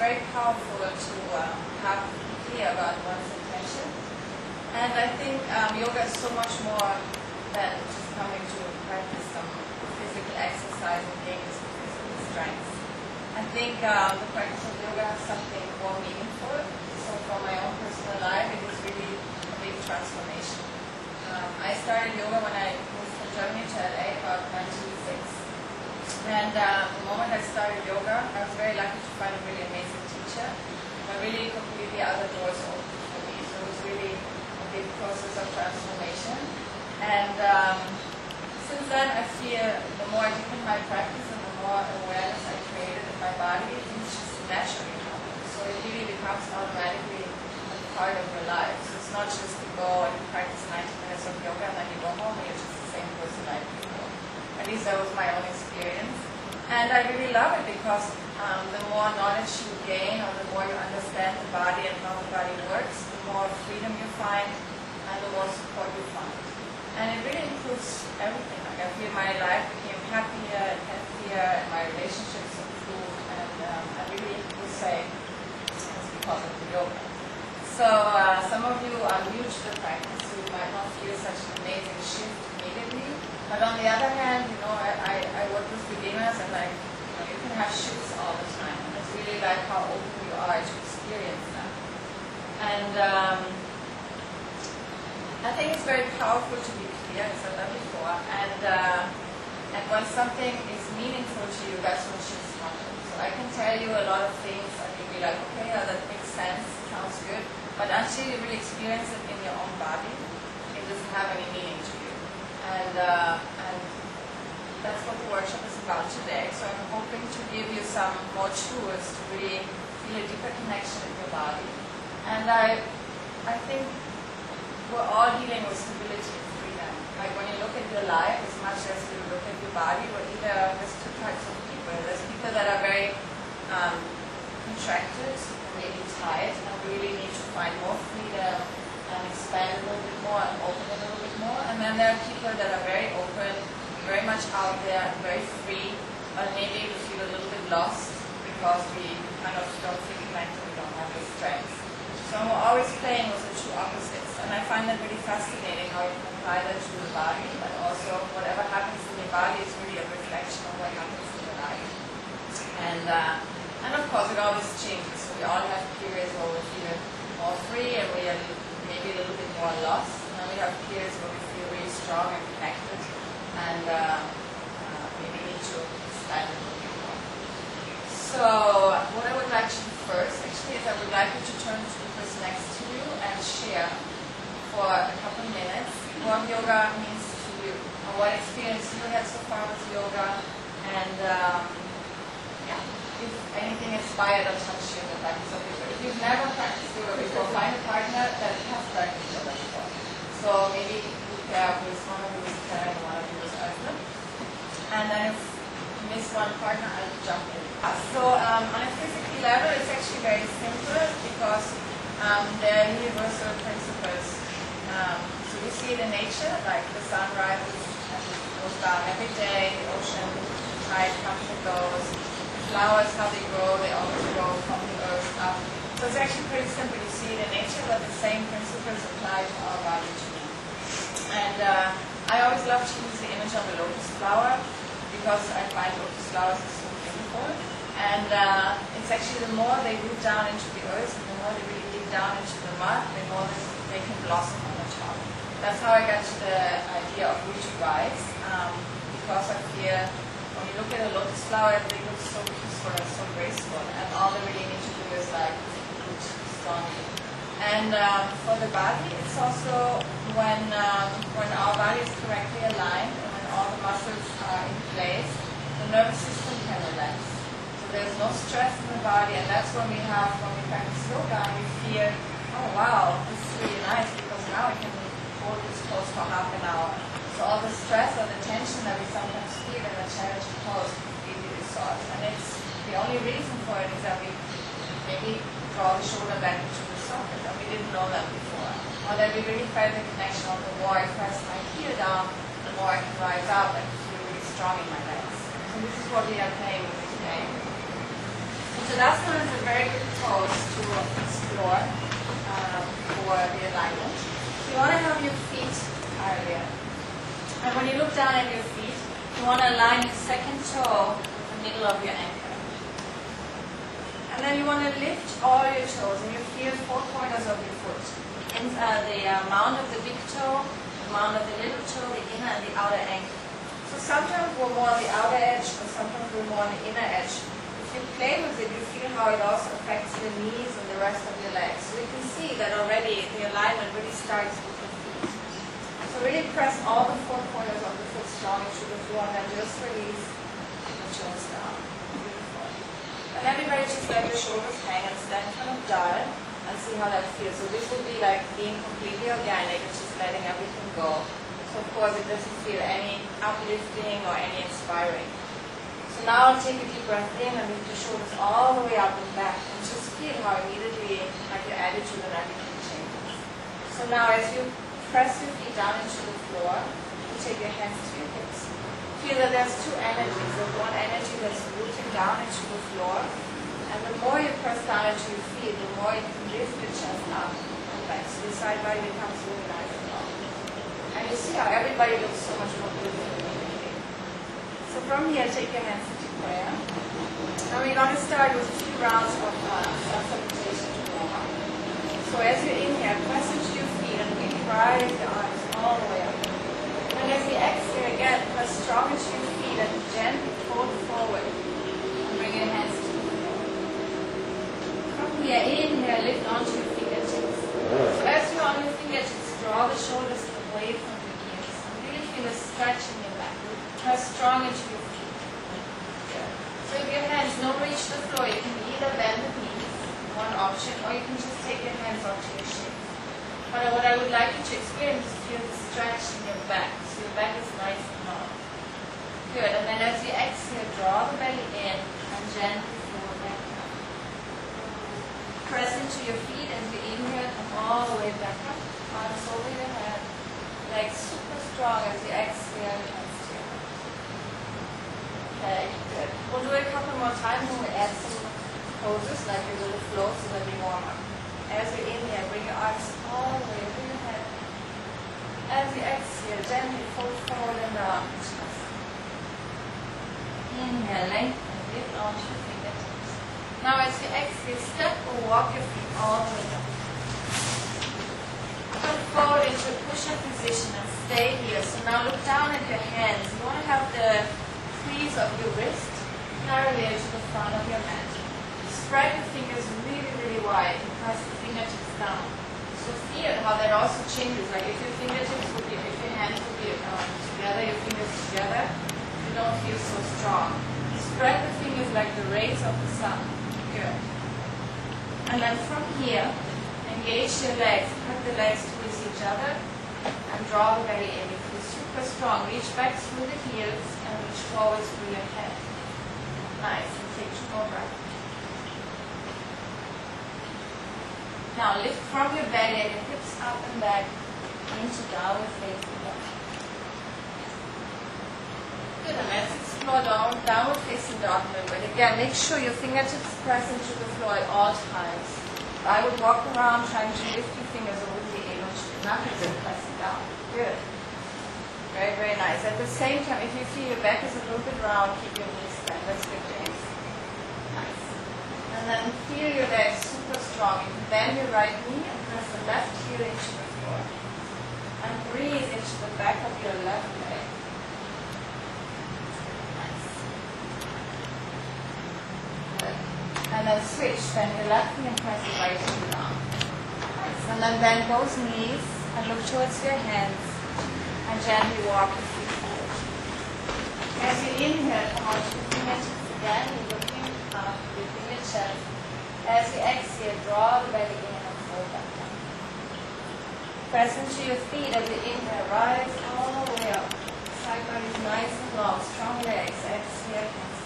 very powerful to have clear about one's intention. And I think yoga is so much more than just coming to practice some physical exercise and gain some physical strength. I think the practice of yoga has something more meaningful. So for my own personal life, it was really a big transformation. I started yoga when I moved from Germany to LA about 1996. And the moment I started yoga, I was very lucky to find a really amazing teacher. But really completely other doors opened for me. So it was really a big process of transformation. And since then, I feel the more I deepen my practice and the more awareness I created in my body, things just naturally happen. So it really becomes automatically a part of your life. So it's not just to go and practice 90 minutes of yoga and then you go home and you're just the same person like before. At least that was my own experience. And I really love it because the more knowledge you gain or the more you understand the body and how the body works, the more freedom you find and the more support you find. And it really improves everything. Like I feel my life became happier and healthier and my relationships improved, and I really would say it's because of the yoga. So some of you are new to the practice, so you might not feel such an amazing shift immediately. But on the other hand, you know, I work with beginners and like, you know, you can have shifts all the time. And it's really like how open you are to experience that. And I think it's very powerful to be clear, I said that before. And when something is meaningful to you, that's when shifts happen. So I can tell you a lot of things and you'll be like, okay, yeah, that makes sense, sounds good. But until you really experience it in your own body, it doesn't have any meaning to you. And that's what the workshop is about today. So I'm hoping to give you some more tools to really feel a deeper connection with your body. And I think we're all dealing with stability and freedom. Like when you look at your life, as much as you look at your body, there's two types of people. There's people that are very contracted, maybe tight, and really need to find more freedom and expand a little bit more and open a little bit more. And then there are people that are very open, very much out there, very free, but maybe we feel a little bit lost because we kind of don't feel connected, we don't have the strength. So we're always playing with the two opposites. And I find that really fascinating how you can apply that to the body, but also whatever happens in your body is really a reflection of what happens in your life. And of course it always changes. So we all have periods where we feel more free and we are maybe a little bit more lost. And then we have periods where we feel really strong and connected and maybe need to expand a little bit more. So what I would like to do first actually is I would like you to turn to the person next to you and share for a couple of minutes what yoga means to you, or what experience you had so far with yoga, and yeah, if anything inspired or touched you in the practice of yoga. If you've never practiced yoga before, find a partner that has practiced yoga before. So maybe you pair with one of you is Karen and one of you is Özlem. And then if you miss one partner, I'll jump in. So on a physical level, it's actually very simple because there are universal principles. So we see it in nature, like the sun rises and goes down every day, the ocean tide comes and goes, the flowers, how they grow, they always grow from the earth up. So it's actually pretty simple. You see it in nature, but the same principles apply to our body too. And I always love to use the image of a lotus flower because I find lotus flowers is so beautiful. And it's actually the more they root down into the earth, and the more they really dig down into the mud, the more they can blossom on the top. That's how I got to the idea of rooted rise, because I feel when you look at a lotus flower, they look so peaceful and so graceful, and all they really need to do is like root strongly. And for the body, it's also when our body is correctly aligned and when all the muscles are in place, the nervous system can relax. There's no stress in the body, and that's when we practice yoga and we feel, oh wow, this is really nice because now we can hold this pose for half an hour. So all the stress or the tension that we sometimes feel in a challenging pose completely dissolves. And it's the only reason for it is that we maybe draw the shoulder back into the socket, and we didn't know that before. Or that we really felt the connection of the more I press my heel down, the more I can rise up and feel really strong in my legs. So this is what we are playing with today. So last one is a very good pose to explore for the alignment. You want to have your feet parallel. And when you look down at your feet, you want to align your second toe with the middle of your ankle. And then you want to lift all your toes, and you feel 4 corners of your foot. And the mount of the big toe, the mount of the little toe, the inner and the outer ankle. So sometimes we're more on the outer edge, and sometimes we're more on the inner edge. If you play with it, you feel how it also affects the knees and the rest of your legs. So you can see that already the alignment really starts with the feet. So really press all the 4 corners of the foot strong into the floor, and then just release the toes down. Beautiful. And everybody just let your shoulders hang and stand kind of dull and see how that feels. So this would be like being completely organic, it's just letting everything go. So of course it doesn't feel any uplifting or any inspiring. So now take a deep breath in and lift your shoulders all the way up and back, and just feel how immediately like your attitude and everything changes. So now as you press your feet down into the floor, you take your hands to your hips. Feel that there's 2 energies. There's one energy that's rooting down into the floor, and the more you press down into your feet, the more you can lift your chest up and back. So the side body becomes really nice and long. And you see how everybody looks so much more beautiful immediately. So from here, take your hands into prayer. Now we're going to start with a few rounds of self-salutation to warm up. So as you inhale, press into your feet and really rise your arms all the way up. And as you exhale again, press strong into your feet and gently fold forward. And bring your hands to the floor. From here, inhale, lift onto your fingertips. So as you're on your fingertips, draw the shoulders away from your ears. And really feel a stretch in your back. Press strong into your feet. Good. So if your hands don't reach the floor, you can either bend the knees, one option, or you can just take your hands onto your shins. But what I would like you to experience is feel the stretch in your back. So your back is nice and long. Good. And then as you exhale, draw the belly in and gently fold back down. Press into your feet as you inhale, come all the way back up. Arms over your head. Legs super strong as you exhale, hands to your heart. Okay, good. We'll do it a couple more times and we'll add some poses like your little flow so that we warm up. As you inhale, bring your arms all the way over your head. As you exhale, gently fold forward and down the chest. Inhale, lengthen, lift onto your fingertips. Now as you exhale, step or walk your feet all the way down. Come forward into a push-up position and stay here. So now look down at your hands. You want to have the crease of your wrist parallel to the front of your mat. Spread your fingers really, really wide and press the fingertips down. So feel how that also changes. Like if your fingertips would be, if your hands would be together, your fingers together, you don't feel so strong. Spread the fingers like the rays of the sun. Good. And then from here, engage your legs. Put the legs towards each other and draw the belly in. You feel super strong. Reach back through the heels and reach forward through your head. Nice. And take 2 more breaths. Now lift from your belly and your hips up and back into downward facing dog. Good, and let's explore downward facing dog a little bit. Again, make sure your fingertips press into the floor at all times. I would walk around trying to lift your fingers over the able to. Nothing is pressing down. Good. Very, very nice. At the same time, if you feel your back is a little bit round, keep your knees bent. Let's lift your hips. Nice. And then feel your legs super strong. You can bend your right knee and press the left heel into the floor. And breathe into the back of your left leg. Nice. Good. And then switch. Bend your left knee and press the right heel down. Nice. And then bend both knees and look towards your hands. And gently walk your feet forward. As you inhale, come out to your fingertips again. You're looking up, lifting your chest. As you exhale, draw the belly in and fold back down. Press into your feet as you inhale, rise all the way up. Side body is nice and long, strong legs. Exhale, hands